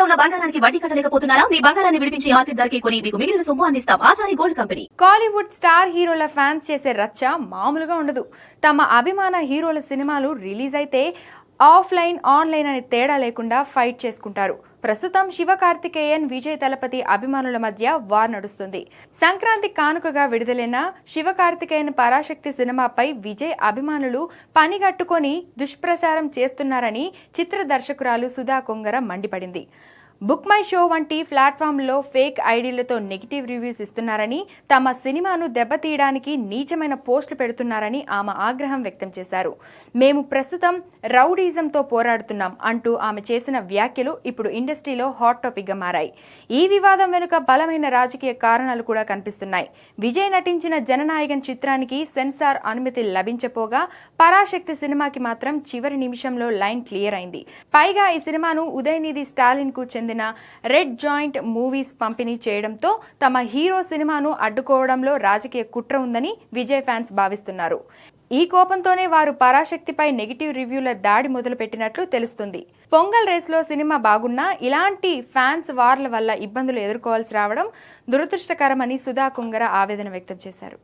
ఉన్న బంగారానికి వడ్డీ కట్టలేకపోతున్నారా? మీ బంగారాన్ని విడిపించి మార్కెట్ ధరకే కొని మీకు మిగిలిన సొమ్ము అందిస్తాం. Achari gold company. Kollywood star హీరోల ఫ్యాన్స్ చేసే రచ్చ మామూలుగా ఉండదు. తమ అభిమాన హీరోల సినిమాలు రిలీజ్ అయితే ఆఫ్లైన్ ఆన్లైన్ అనే తేడా లేకుండా ఫైట్ చేసుకుంటారు. ప్రస్తుతం శివకార్తికేయన్, విజయ్ తలపతి అభిమానుల మధ్య వార్ నడుస్తుంది. సంక్రాంతి కానుకగా విడుదలైన శివకార్తికేయన్ పరాశక్తి సినిమాపై విజయ్ అభిమానులు పనిగట్టుకొని దుష్ప్రచారం చేస్తున్నారని చిత్ర దర్శకురాలు సుధా కొంగర మండిపడింది. బుక్ మై షో వంటి ప్లాట్ఫామ్లో ఫేక్ ఐడీలతో నెగిటివ్ రివ్యూస్ ఇస్తున్నారని, తమ సినిమాను దెబ్బతీయడానికి నీచమైన పోస్టులు పెడుతున్నారని ఆమె ఆగ్రహం వ్యక్తం చేశారు. మేము ప్రస్తుతం రౌడీజంతో పోరాడుతున్నాం అంటూ ఆమె చేసిన వ్యాఖ్యలు ఇప్పుడు ఇండస్ట్రీలో హాట్ టాపిక్ గా మారాయి. ఈ వివాదం వెనుక బలమైన రాజకీయ కారణాలు కూడా కనిపిస్తున్నాయి. విజయ్ నటించిన జననాయకన్ చిత్రానికి సెన్సార్ అనుమతి లభించపోగా పరాశక్తి సినిమాకి మాత్రం చివరి నిమిషంలో లైన్ క్లియర్ అయింది. పైగా ఈ సినిమాను ఉదయనిధి స్టాలిన్ కు చెందిన రెడ్ జాయింట్ మూవీస్ పంపిణీ చేయడంతో తమ హీరో సినిమాను అడ్డుకోవడంలో రాజకీయ కుట్ర ఉందని విజయ్ ఫ్యాన్స్ భావిస్తున్నారు. ఈ కోపంతోనే వారు పరాశక్తిపై నెగిటివ్ రివ్యూల దాడి మొదలు పెట్టినట్లు తెలుస్తుంది. పొంగల్ రేస్లో సినిమా బాగున్నా ఇలాంటి ఫ్యాన్స్ వార్ల వల్ల ఇబ్బందులు ఎదుర్కోవాల్సి రావడం దురదృష్టకరమని సుధా కొంగర ఆవేదన వ్యక్తం చేశారు.